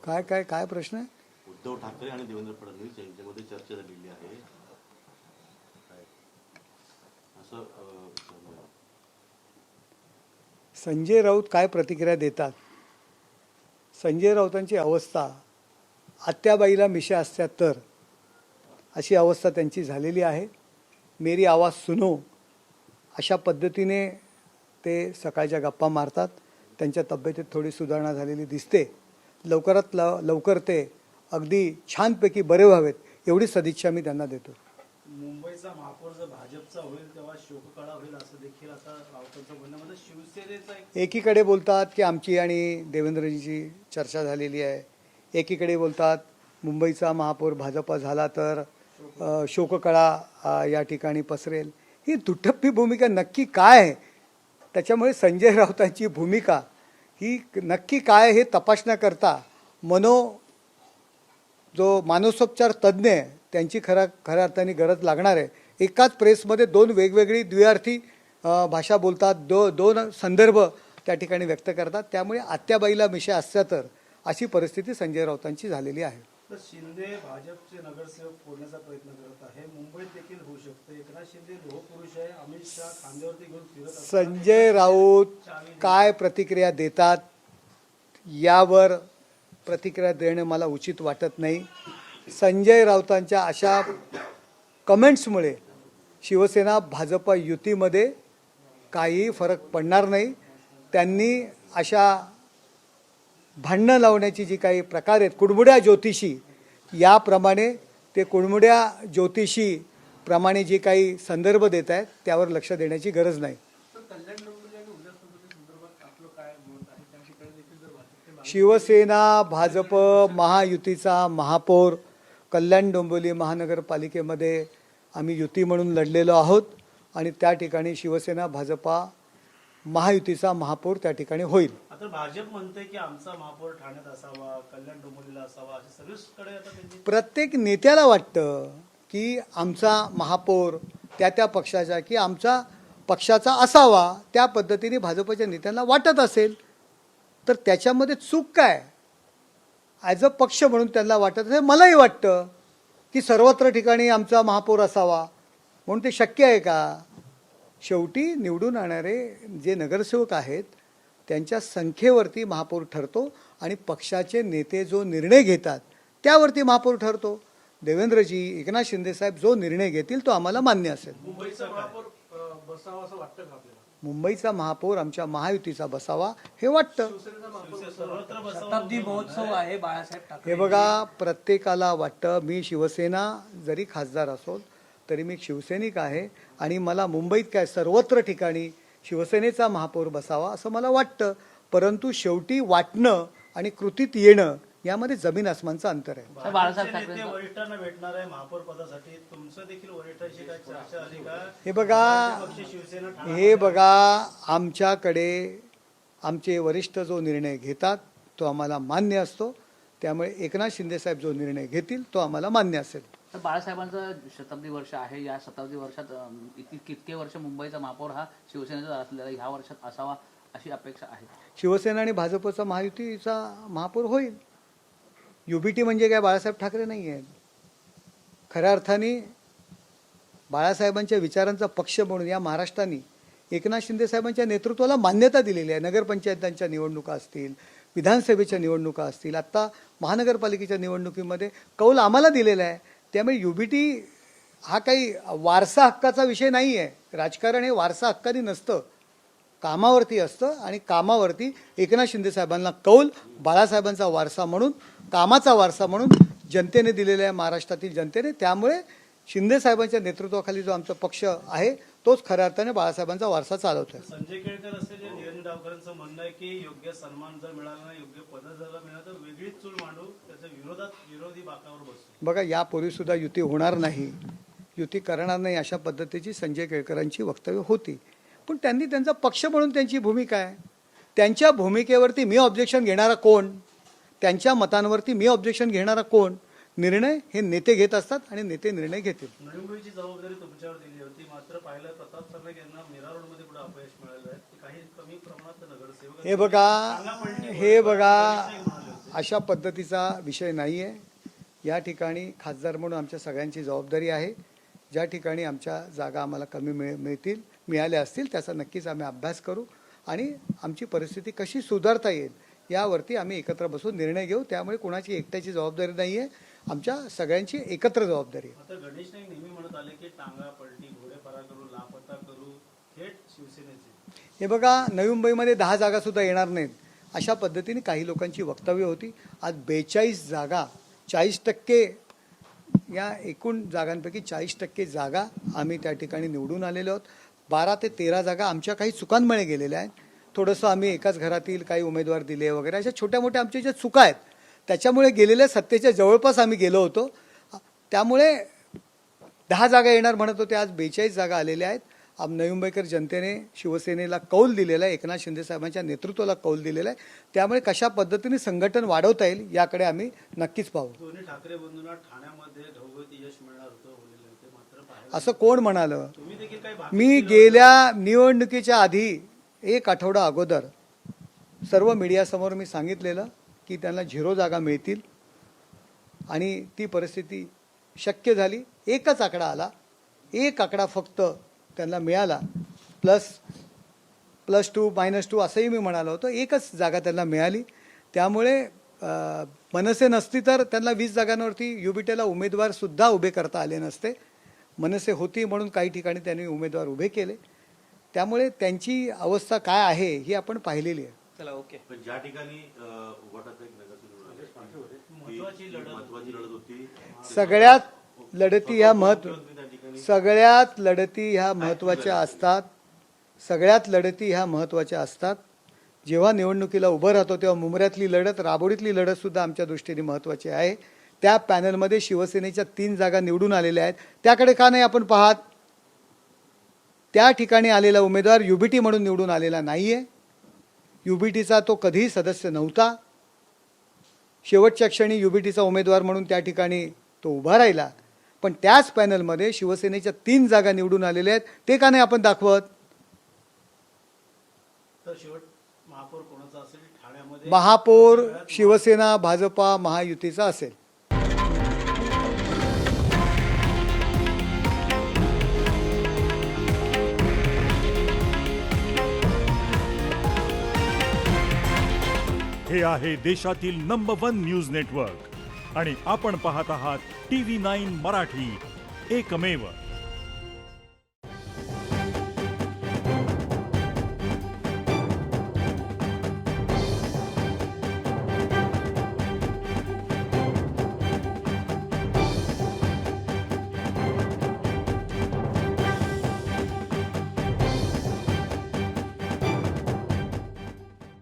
काय काय काय प्रश्न आहे? उद्धव ठाकरे आणि देवेंद्र फडणवीस यांच्यामध्ये चर्चा झालेली आहे असं विचारलं. संजय राऊत काय प्रतिक्रिया देतात? संजय राऊतांची अवस्था आत्याबाईला मिशा असत्या तर अशी अवस्था त्यांची झालेली आहे. मेरी आवाज सुनो अशा पद्धतीने ते सकाळच्या गप्पा मारतात. त्यांच्या तब्येतीत थोडी सुधारणा झालेली दिसते. लवकरात लवकर ते अगदी छानपैकी बरे व्हावेत एवढी सदिच्छा मी त्यांना देतो. मुंबईचा महापौर जर भाजपचा होईल तेव्हा शोककळा होईल असं देखील आता राऊतांचं म्हणणं. म्हणजे शिवसेनेचा एकीकडे बोलतात की आमची आणि देवेंद्रजीची चर्चा झालेली आहे, एकीकडे बोलतात मुंबईचा महापौर भाजपा झाला तर शोककळा या ठिकाणी पसरेल. ही दुटप्पी भूमिका नक्की काय आहे? त्याच्यामुळे संजय राऊतांची भूमिका ही नक्की काय हे तपासण्याकरता जो मानसोपचार तज्ज्ञ आहे त्यांची खऱ्या अर्थाने गरज लागणार आहे. एकाच प्रेसमध्ये दोन वेगवेगळी द्विअर्थी भाषा बोलतात, दोन संदर्भ त्या ठिकाणी व्यक्त करतात. त्यामुळे आत्याबाईला मिशा असत्या तर अशी परिस्थिती संजय राऊतांची झालेली आहे. तर शिंदे भाजपचे नगरसेवक फोडण्याचा प्रयत्न करत आहे. मुंबईत देखील होऊ शकतं. एकनाथ शिंदे लोहपुरुष आहे. अमित शहा खांद्यावरती घेऊन फिरत असतात. संजय राऊत काय प्रतिक्रिया देतात यावर प्रतिक्रिया देणं मला उचित वाटत नाही. संजय राऊतांच्या अशा कमेंट्समुळे शिवसेना भाजप युतीमध्ये काहीही फरक पडणार नाही. त्यांनी अशा भांडणं लावण्याची जी काही प्रकार आहेत कुडमुड्या ज्योतिषी याप्रमाणे ते कुडमुड्या ज्योतिषी प्रमाणे जी काही संदर्भ देत आहेत त्यावर लक्ष देण्याची गरज नाही. शिवसेना भाजप महायुतीचा महापौर कल्याण डोंबिवली महानगरपालिकेमध्ये आम्ही युती म्हणून लढलेलो आहोत आणि त्या ठिकाणी शिवसेना भाजपा महायुतीचा महापौर त्या ठिकाणी होईल. आता भाजप म्हणते की आमचा महापौर ठाण्यात असावा, कल्याण डोंबिवलीला असावा, असे सर्वकडे आता त्यांची प्रत्येक नेत्याला वाटतं की आमचा महापौर त्या पक्षाचा की आमचा पक्षाचा असावा. त्या पद्धतीने भाजपच्या नेत्यांना वाटत असेल तर त्याच्यामध्ये चूक काय? ॲज अ पक्ष म्हणून त्यांना वाटत असेल. मलाही वाटतं की सर्वत्र ठिकाणी आमचा महापौर असावा म्हणून ते शक्य आहे का? शेवटी निवडून आणणारे जे नगरसेवक आहेत त्यांच्या संख्येवरती महापौर ठरतो आणि पक्षाचे नेते जो निर्णय घेतात त्यावरती महापौर ठरतो. देवेंद्रजी, एकनाथ शिंदेसाहेब जो निर्णय घेतील तो आम्हाला मान्य असेल. मुंबईचा महापौर बसावा असं वाटतं का आपल्याला? मुंबईचा महापौर आमच्या महायुतीचा बसावा हे वाटतं. शताब्दी महोत्सव आहे बाळासाहेब ठाकरे. हे बघा, प्रत्येकाला वाटतं. मी शिवसेना जरी खासदार असो तरी मी शिवसैनिक आहे आणि मला मुंबईत काय सर्वत्र ठिकाणी शिवसेनेचा महापौर बसावा असं मला वाटतं. परंतु शेवटी वाटणं आणि कृतीत येणं यामध्ये जमीन आसमानचं अंतर आहे. बाळासाहेब ठाकरे वरिष्ठांना भेटणार आहे महापौर पदासाठी. तुमचं देखील वरिष्ठांशी काय चर्चा झाली का? हे बघा आमच्याकडे आमचे वरिष्ठ जो निर्णय घेतात तो आम्हाला मान्य असतो. त्यामुळे एकनाथ शिंदेसाहेब जो निर्णय घेतील तो आम्हाला मान्य असेल. तर बाळासाहेबांचं शताब्दी वर्ष आहे. या शताब्दी वर्षात कितके वर्ष मुंबईचा महापौर हा शिवसेनेचा असलेला ह्या वर्षात असावा अशी अपेक्षा आहे. शिवसेना आणि भाजपचा महायुतीचा महापौर होईल. युबीटी म्हणजे काय बाळासाहेब ठाकरे नाही आहेत. खऱ्या अर्थाने बाळासाहेबांच्या विचारांचा पक्ष म्हणून या महाराष्ट्राने एकनाथ शिंदे साहेबांच्या नेतृत्वाला मान्यता दिलेली आहे. नगरपंचायतांच्या निवडणुका असतील, विधानसभेच्या निवडणुका असतील, आत्ता महानगरपालिकेच्या निवडणुकीमध्ये कौल आम्हाला दिलेला आहे. त्यामुळे युबीटी हा काही वारसा हक्काचा विषय नाही आहे. राजकारण हे वारसा हक्काने नसतं, कामावरती असतं आणि कामावरती एकनाथ शिंदे साहेबांना कौल बाळासाहेबांचा वारसा म्हणून, कामाचा वारसा म्हणून जनतेने दिलेला आहे, महाराष्ट्रातील जनतेने. त्यामुळे शिंदे साहेबांच्या नेतृत्वाखाली जो आमचा पक्ष आहे तोच खऱ्या अर्थाने बाळासाहेबांचा वारसा चालवतोय. संजय केळकर असेल निरंजन डावकरांचं म्हणणं आहे की योग्य सन्मान जर मिळाला नाही, योग्य पद जर मिळालं तर वेगळीच चूल मांडू, त्याच्या विरोधी बाकावर बसू. बघा, यापूर्वी सुद्धा युती होणार नाही, युती करणार नाही अशा पद्धतीची संजय केळकरांची वक्तव्य होती. पण त्यांनी त्यांचा पक्ष म्हणून त्यांची भूमिका आहे. त्यांच्या भूमिकेवरती मी ऑब्जेक्शन घेणारा कोण? त्यांच्या मतांवरती मी ऑब्जेक्शन घेणारा कोण? निर्णय हे नेते घेत असतात आणि नेते निर्णय घेतील. नळीमुळीची जबाबदारी तुमच्यावर दिली होती, मात्र पाहिलं प्रताप सरनाईक यांना मीरा रोडमध्ये कुठे अपयश मिळालं आहे. काही कमी प्रमाणात नगरसेवक. हे बघा अशा पद्धतीचा विषय नाही आहे. या ठिकाणी खासदार म्हणून आमच्या सगळ्यांची जबाबदारी आहे. ज्या ठिकाणी आमच्या जागा आम्हाला कमी मिळाल्या असतील त्याचा नक्कीच आम्ही अभ्यास करू आणि आमची परिस्थिती कशी सुधारता येईल यावरती आम्ही एकत्र बसून निर्णय घेऊ. त्यामुळे कोणाची एकट्याची जबाबदारी नाही आहे, आमच्या सगळ्यांची एकत्र जबाबदारी आहे. आता गणेश नाईक नेहमी म्हणत आले की टांगा पलटी घोडेपारा करू लापता करू थेट शिवसेनेचे. हे बघा, नवी मुंबईमध्ये 10 जागासुद्धा येणार नाहीत अशा पद्धतीने काही लोकांची वक्तव्य होती. आज 42 जागा 40% या एकूण जागांपैकी 40% जागा आम्ही त्या ठिकाणी निवडून आलेलो आहोत. 12 ते 13 जागा आमच्या काही चुकांमुळे गेलेल्या आहेत. थोडंसं आम्ही एकाच घरातील काही उमेदवार दिले वगैरे अशा छोट्या मोठ्या आमच्या ज्या चुका आहेत त्याच्यामुळे गेलेल्या सत्तेच्या जवळपास आम्ही गेलो होतो. त्यामुळे 10 जागा येणार म्हणत होते, आज 42 जागा आलेल्या आहेत. नवी मुंबईकर जनतेने शिवसेनेला कौल दिलेला आहे, एकनाथ शिंदे साहेबांच्या नेतृत्वाला कौल दिलेला आहे. त्यामुळे कशा पद्धतीने संघटन वाढवता येईल याकडे आम्ही नक्कीच पाहू. दोन्ही ठाकरे बंधूंना ठाण्यामध्ये घवघवीत यश मिळणार होतं बोललेलं ते मात्र पाहायला असं कोण म्हणालं? तुम्ही देखील काही भाकीत मी केलं गेल्या निवडणुकीच्या आधी 1 आठवडा अगोदर सर्व मीडियासमोर मी सांगितलेलं की त्यांना 0 जागा मिळतील आणि ती परिस्थिती शक्य झाली. एकच आकडा आला, एक आकडा फक्त त्यांना मिळाला, +2 -2 असंही मी म्हणालो होतो. एकच जागा त्यांना मिळाली. त्यामुळे मनसे नसती तर त्यांना 20 जागांवरती युबीटेला उमेदवारसुद्धा उभे करता आले नसते. मनसे होती म्हणून काही ठिकाणी त्यांनी उमेदवार उभे केले. त्यामुळे त्यांची अवस्था काय आहे ही आपण पाहिलेली आहे. चला ओके. पण ज्या ठिकाणी उभाटाचा एक नगरसेवक महत्वाची लढत होती सगळ्यात लढती ह्या सगळ्यात लढती ह्या महत्त्वाच्या असतात. सगळ्यात लढती ह्या महत्त्वाच्या असतात. जेव्हा निवडणुकीला उभं राहतो तेव्हा मुंबऱ्यातली लढत, राबोडीतली लढतसुद्धा आमच्या दृष्टीने महत्त्वाची आहे. त्या पॅनलमध्ये शिवसेनेच्या 3 जागा निवडून आलेल्या आहेत. त्याकडे का नाही आपण पाहत? त्या ठिकाणी आलेला उमेदवार युबीटी म्हणून निवडून आलेला नाही आहे. युबीटीचा तो कधीही सदस्य नव्हता. शेवटच्या क्षणी युबीटीचा उमेदवार म्हणून त्या ठिकाणी तो उभा राहिला. पण त्याच पॅनलमध्ये शिवसेनेच्या 3 जागा निवडून आलेल्या आहेत. ते का नाही आपण दाखवत? तर शेवट महापौर कोणाचा असेल ठाण्यामध्ये? महापौर शिवसेना भाजपा महायुतीचा असेल. हे आहे देशातील नंबर 1 न्यूज नेटवर्क आणि आपण पाहत आहात TV9 मराठी, एकमेव.